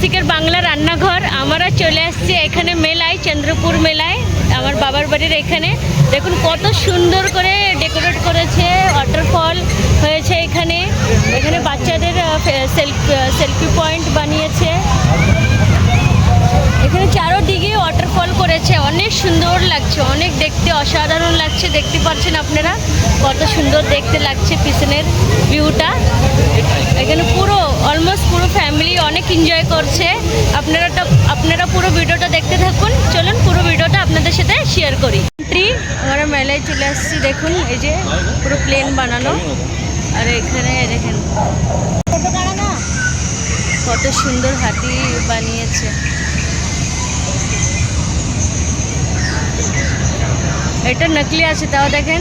কৌশিকের বাংলা রান্নাঘর। আমরা চলে আসছি এখানে মেলায়, চন্দ্রপুর মেলায়, আমার বাবার বাড়ির এখানে। দেখুন কত সুন্দর করে ডেকোরেট করেছে, ওয়াটারফল হয়েছে এখানে। এখানে বাচ্চাদের সেলফি পয়েন্ট বানিয়েছে। এখানে চারোদিকে ওয়াটারফল করেছে, অনেক সুন্দর লাগছে, অনেক দেখতে অসাধারণ লাগছে। দেখতে পাচ্ছেন আপনারা কত সুন্দর দেখতে লাগছে পিছনের ভিউটা। এখানে পুরো অলমোস্ট পুরো ফ্যামিলি অনেক এনজয় করছে। আপনারা পুরো ভিডিওটা দেখতে থাকুন। চলুন পুরো ভিডিওটা আপনাদের সাথে শেয়ার করি। আমরা মেলায় চলে আসছি। দেখুন এই যে পুরো প্লেন বানানো, আর এখানে দেখেন কত সুন্দর হাতি বানিয়েছে। এটা নকলি আছে, তাও দেখেন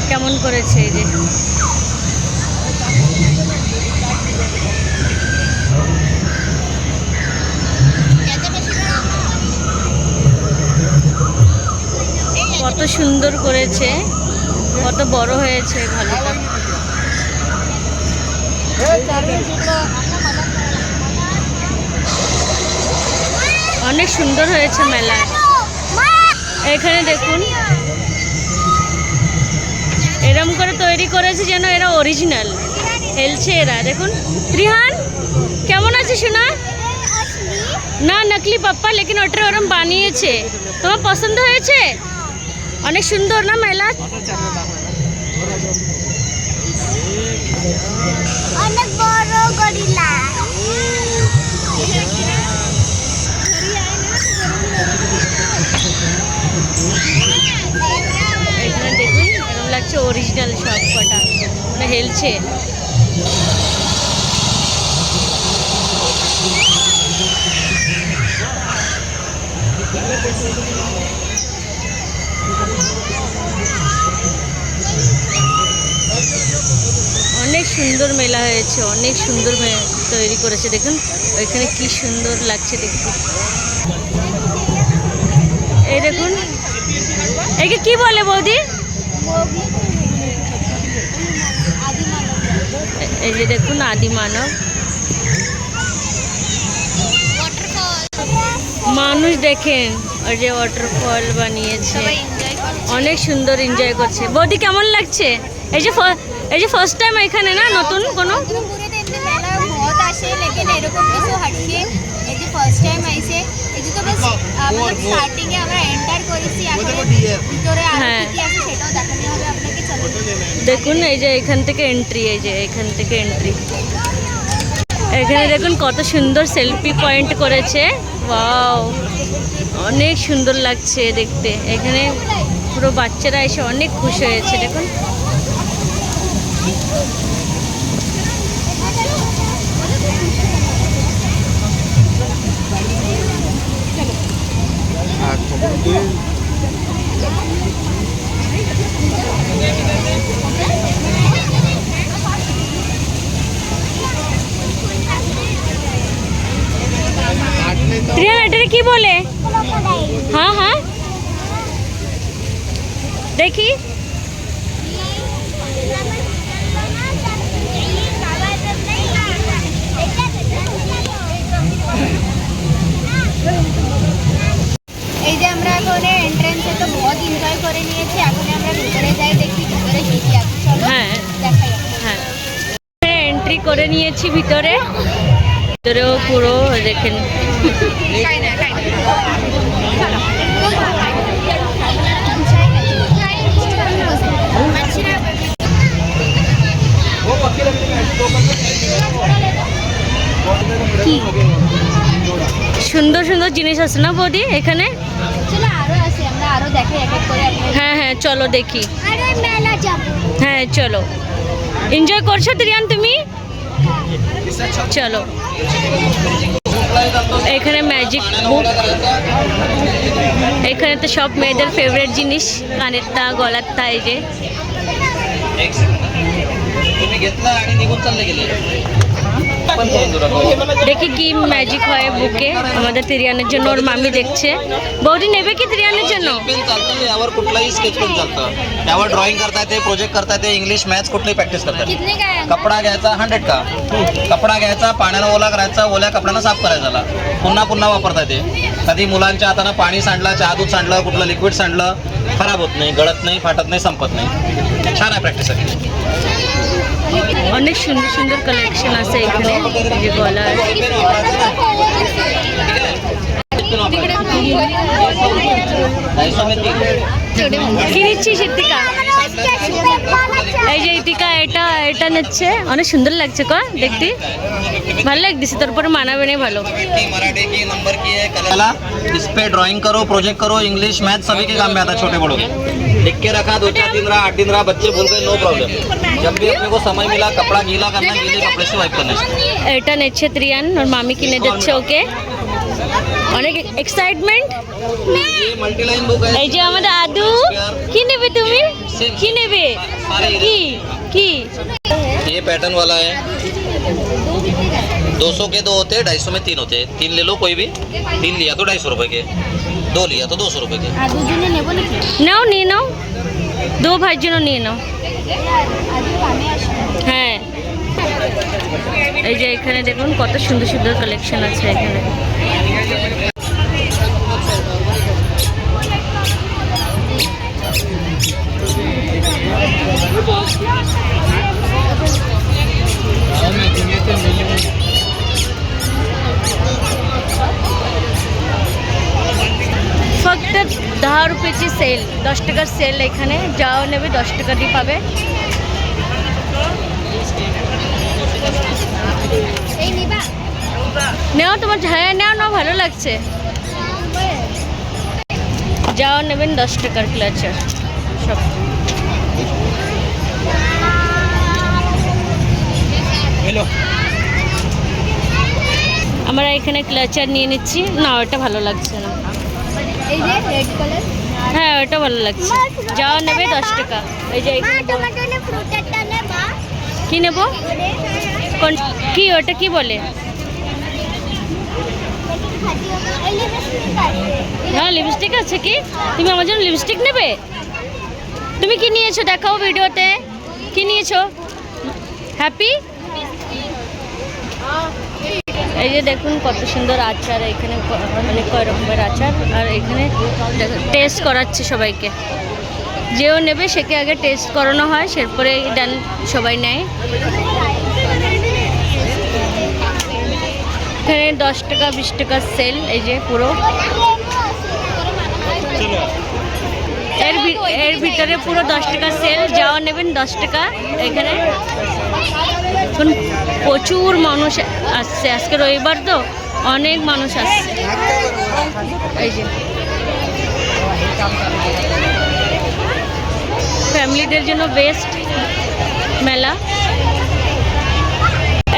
কেমন করেছে। এই যে কত সুন্দর করেছে, কত বড় হয়েছে ভালুটা। অনেক সুন্দর হয়েছে মেলায়। এখানে দেখুন এরম করে তৈরি করেছে যেন এরা অরিজিনাল হেলছে এরা। দেখুন ত্রিহান কেমন আছে শোনা? না নকলি পাপ্পা, লেকিন ওটা ওরম বানিয়েছে। তোমার পছন্দ হয়েছে? অনেক সুন্দর না মেলা? অনেক বড় গরিলা। এখানে দেখুন এরকম লাগছে অরিজিনাল সব কটা, মানে হেলছে। অনেক সুন্দর মেলা হয়েছে, অনেক সুন্দর তৈরি করেছে। দেখুন ওইখানে কি সুন্দর লাগছে দেখতে। এই দেখুন একে কি বলে বৌদি? এই যে দেখুন আদি মানব। মানুষ দেখেন ওই যে ওয়াটারফল বানিয়েছে, অনেক সুন্দর এনজয় করছে। বৌদি কেমন লাগছে? এই যে ফার্স্ট টাইম এখানে না নতুন কোনো দেখুন এই যে এখান থেকে এন্ট্রি, এই যে এখান থেকে এন্ট্রি। এখানে দেখুন কত সুন্দর সেলফি পয়েন্ট করেছে। ওয়াও, অনেক সুন্দর লাগছে দেখতে। এখানে পুরো বাচ্চারা এসে অনেক খুশি হয়েছে। দেখুন এটাকে কি বলে? হ্যাঁ হ্যাঁ দেখি। এই যে আমরা এখন এন্ট্রান্সে তো বহুত এনজয় করে নিয়েছি। এখন আমরা ভিতরে যাই, দেখি ভিতরে কি কি আছে। চলো হ্যাঁ দেখাই। হ্যাঁ এন্ট্রি করে নিয়েছি ভিতরে। ভিতরেও পুরো দেখেন সুন্দর সুন্দর জিনিস আছে না বৌদি এখানে? আরো আছে, আমরা আরো দেখাই এক এক করে। হ্যাঁ হ্যাঁ চলো দেখি। আরে মেলা যাব। হ্যাঁ চলো। এনজয় করছো ত্রিয়ান তুমি? চলো। এখানে ম্যাজিক বুক, এখানে তো সব মেয়েদের ফেভারিট জিনিস, কানের তা, গলার তা। এই যে तुम्ही घेतला आणि निघून चालले गेले দেখি কি ম্যাজিক হয় বুকে আমাদের তিরিয়ানের জন্য। ওর মামি দেখছে। বৌদি নেবে কি তিরিয়ানের জন্য? पेन चालतं यावर कुठलाही स्केच पेन चालतं, यावर ड्रॉइंग करता येते, प्रोजेक्ट करता येते, इंग्लिश मॅथ्स कुठलीही प्रॅक्टिस करता येते. कितने का है? कपडा घ्यायचा 100 का, कपडा घ्यायचा पाण्यानं ओला करायचा, ओल्या कपड्यानं साफ करायचा, पुन्हा पुन्हा वापरता येते. कधी मुलांच्या हातानं पाणी सांडलं, चहा दूध सांडलं, कुठलं लिक्विड सांडलं, खराब होत नाही, गळत नाही, फाटत नाही, संपत नाही. छान आहे प्रॅक्टिस आहे. অনেক সুন্দর সুন্দর কালেকশন আছে এখানে। এই যে গলা কি নিচ্ছিস ইতিকা? এই যে ইতিকা এটা এটা নিচ্ছে, অনেক সুন্দর লাগছে ক দেখতে, ভালো লাগছে। তারপরে মানাবে না ভালো। मराठी की नंबर की है कला, इस पे ड्राइंग करो, प्रोजेक्ट करो, इंग्लिश मैथ सभी के काम में आता है, छोटे बड़ों के। लिख के रखा, 2-4 दिन रहा, 8 दिन रहा, बच्चे भूल गए, नो प्रॉब्लम। जब भी अपने को समय मिला, कपड़ा गीला करना, गीले कपड़े से वाइप करना है। এটা নিচ্ছে ত্রিয়ান, ওর মামি কিনে দিচ্ছে ওকে। অনেক এক্সাইটমেন্ট। ये मल्टी लाइन बुक है। এই যে আমাদের আদু, কি নেবে তুমি? কি নেবে? কি কি? ये पैटर्न वाला है, 200 के 2 होते हैं, 250 में 3 होते हैं। 3 ले लो कोई भी, 3 लिया तो 250 रुपए के, 2 लिया तो 200 रुपए के। আর দুজনে নেব নাকি? নাও নিয়ে নাও, দু ভাইয়ের জন্য নিয়ে নাও। আজকে আমি আসবো। হ্যাঁ, এই যে এখানে দেখুন কত সুন্দর সুন্দর কালেকশন আছে এখানে। फक्त 10 रुपयाची सेल, 10 টাকার সেল এখানে। যাও নেবে 10 টাকা দিয়ে পাবে। এই নিবা? নেও তোমার, হ্যাঁ নেও নাও, ভালো লাগছে। যাও নেবেন 10 টাকার ক্লাচার সব। আমরা এখানে ক্লাচার নিয়ে নিচ্ছি। না ওটা ভালো লাগছে না। এই যে রেড কালার। হ্যাঁ ওটা ভালো লাগছে। যাও নেবে 10 টাকা। এই যে এখানে তোমার জন্য ফ্রুটেরটা নেবা? কি নেব? কোন কি ওটা কি বলে? হ্যাঁ লিপস্টিক আছে কি? তুমি আমার জন্য লিপস্টিক নেবে? তুমি কি নিয়েছো দেখাও ভিডিওতে, কি নিয়েছো? হ্যাপি। এই যে দেখুন কত সুন্দর আচার এখানে, অনেক কয় রকমের আচার। আর এখানে টেস্ট করাচ্ছে সবাইকে, যেও নেবে সেকে আগে টেস্ট করানো হয়, সেরপরে দেন সবাই নেয়। এখানে 10 টাকা 20 টাকার সেল, এই যে পুরো এর ভিতরে পুরো 10 টাকা সেল। যাও নেবেন 10 টাকা। এখানে এখন প্রচুর মানুষ আসছে, আজকে রবিবার তো অনেক মানুষ আসছে। এই যে ফ্যামিলিদের জন্য বেস্ট মেলা।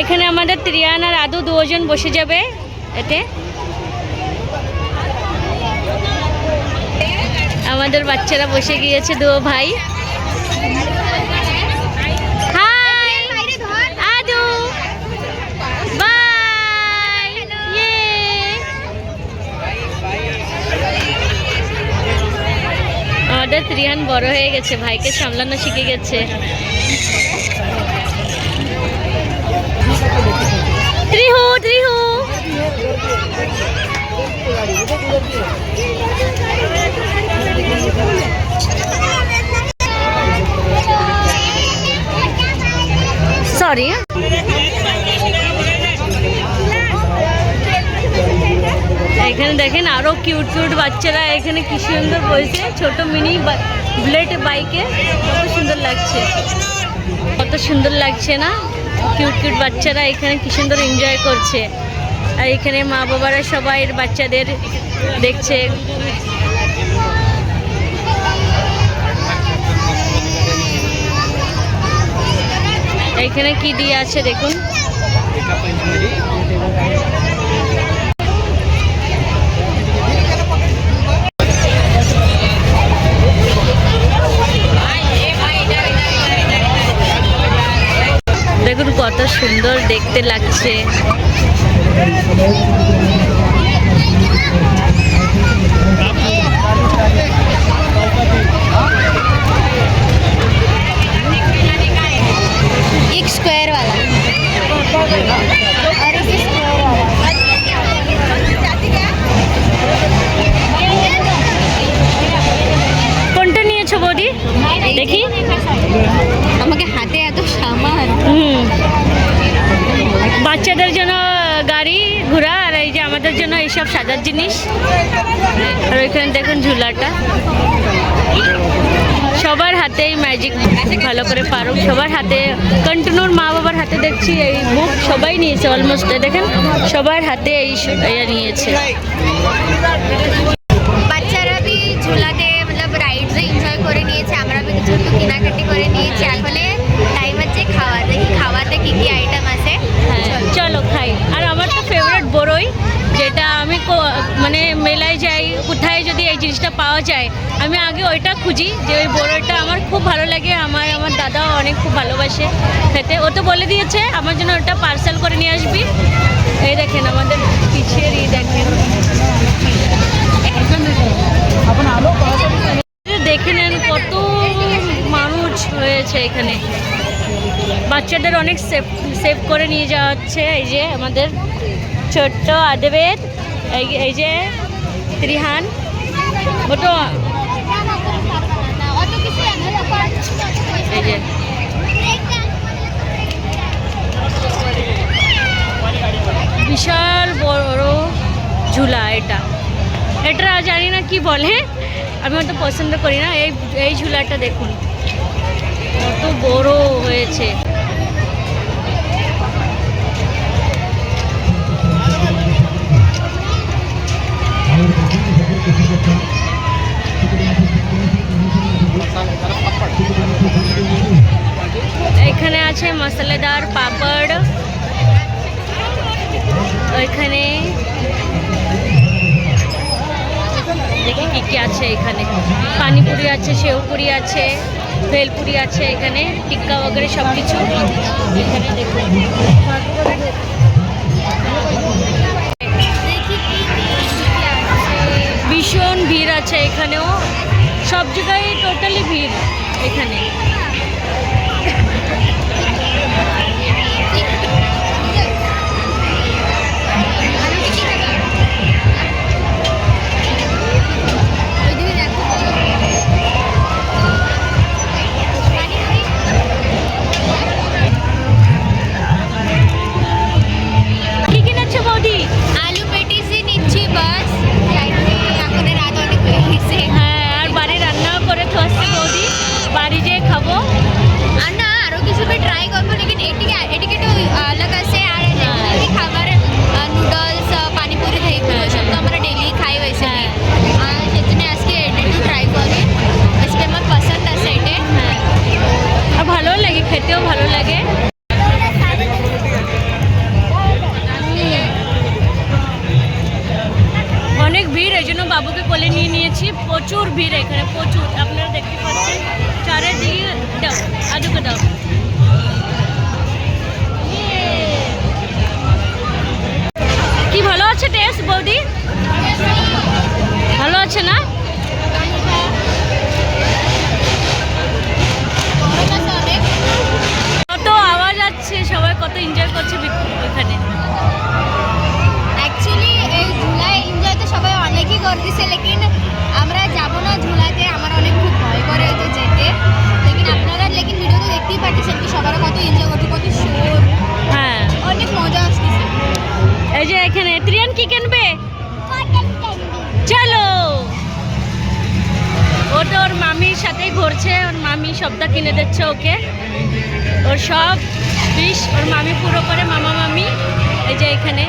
এখানে আমাদের ত্রিয়ান আর আদু দুজন বসে যাবে এতে। আমাদের বাচ্চারা বসে গিয়েছে, দু ভাই। High Adu, by. আমাদের ত্রিয়ান বড় হয়ে গেছে, ভাইকে সামলানো শিখে গেছে। ত্রিহু ত্রিহু সরি। এখানে দেখেন আরো কিউট কিউট বাচ্চারা এখানে কি সুন্দর বসে, ছোট মিনি বুলেট বাইকে। কত সুন্দর লাগছে, কত সুন্দর লাগছে না? কিউট কিউট বাচ্চারা এখানে কি সুন্দর এনজয় করছে। আর এখানে মা বাবারা সবাই বাচ্চাদের দেখছে। এখানে কি দিয়ে আছে দেখুন। দেখুন কত সুন্দর দেখতে লাগছে। एक स्क्वायर वाला और एक स्क्वायर কোনটা নিয়েছো বৌদি? দেখি। আমাকে হাতে এত সামান। বাচ্চাদের জন্য গাড়ি ঘোড়া, আর এই যে আমাদের জন্য এইসব সাজার জিনিস। আর ওইখানে দেখুন ঝুলাটা। সবার হাতেই ম্যাজিক ভালো করে পারুক, সবার হাতে। কন্টিনিউর মা বাবার হাতে দেখছি এই বুক সবাই নিয়েছে অলমোস্ট। দেখেন সবার হাতে এই নিয়েছে। বাচ্চারা বি ঝুলাতে মতলব রাইডসে এনজয় করে নিয়েছে, আমরা বি কিছু একটু কেনাকাটি করে নিয়েছি। এখন টাইম আছে খাওয়া। দেখি খাওয়াতে কী কী আইটেম আছে। হ্যাঁ চলো খাই। আর আমার তো ফেভারিট বড়ই, যেটা আমি মানে মেলায় যাই, কোথায় যদি এই জিনিসটা পাওয়া যায় আমি আগে ওইটা খুঁজি, যে ওই বড়ইটা আমার খুব ভালো লাগে। আমার দাদাও অনেক খুব ভালোবাসে খেতে। ও তো বলে দিয়েছে আমার জন্য ওটা পার্সেল করে নিয়ে আসবি। এই দেখেন আমাদের পিছের দেখেন, দেখে নেন কত মানুষ হয়েছে এখানে। বাচ্চাদের অনেক সেভ করে নিয়ে যাওয়া হচ্ছে। এই যে আমাদের ছোট্ট আদবেদ, এই যে ত্রিহান, ওটো এই যে বিশাল বড় ঝুলা। এটা জানি না কি বলে, আমি অত পছন্দ করি না। এই ঝুলাটা দেখুন কত বড় হয়েছে। এখানে আছে মশলাদার পাপড়, ওইখানে দেখি কি কি আছে। এখানে পানিপুরি আছে, সেওপুরি আছে, ভেলপুরি আছে, এখানে টিক্কা वगैरह সব কিছু এখানে দেখুন। ভীষণ ভিড় আছে এখানেও, সব জায়গায় টোটালি ভিড় এখানে। কি কিনেছো বৌদি? আলু পেটিসই নিচ্ছি বাস। এখন রাত অনেক হয়ে গেছে। হ্যাঁ, আর বাড়ি রান্নাও করে তো আসছে বৌদি, বাড়ি যেয়ে খাবো। আর না আরও কিছু ট্রাই করবো, লেকিন এটিকে একটু আলাদা আছে। আর এমনি খাবার নুডলস, পানিপুরি, দহিপুরি ওইসব তো আমরা ডেলি খাই হয়েছে। আর সেজন্য আজকে এটা একটু ট্রাই করি। আজকে আমার পছন্দ আছে এটা। হ্যাঁ, আর ভালোও লাগে, খেতেও ভালো লাগে। অনেক ভিড়, এই জন্য বাবুকে কোলে নিয়ে নিয়েছি। প্রচুর ভিড় এখানে, প্রচুর। আপনারা দেখতে পাচ্ছেন চারিদিকে। দাও আদুকে দাও। কি ভালো আছে টেস্ট বৌদি? ভালো আছে না? কত আওয়াজ আছে, সবাই কত এনজয় করছে ওখানে। অ্যাকচুয়ালি এই ঝুলায় এনজয় তো সবাই অনেকই করতেছে, লেকিন আমরা যাবো না ঝুলাতে। আমার অনেক খুব ভয় করে তো যেতে। লেকিন ভিডিও তো দেখতেই পাচ্ছেন কি সবার কত এনজয় করছে, কত সুর। হ্যাঁ, অনেক মজা আসতেছে। এই যে এখানে ত্রিয়ান কি কিনবে? চলো। ও তো ওর মামির সাথেই ঘুরছে, ওর মামি সবটা কিনে দিচ্ছে ওকে। ওর সব বিষ ওর মামি পুরো করে, মামা মামি। এই যে এখানে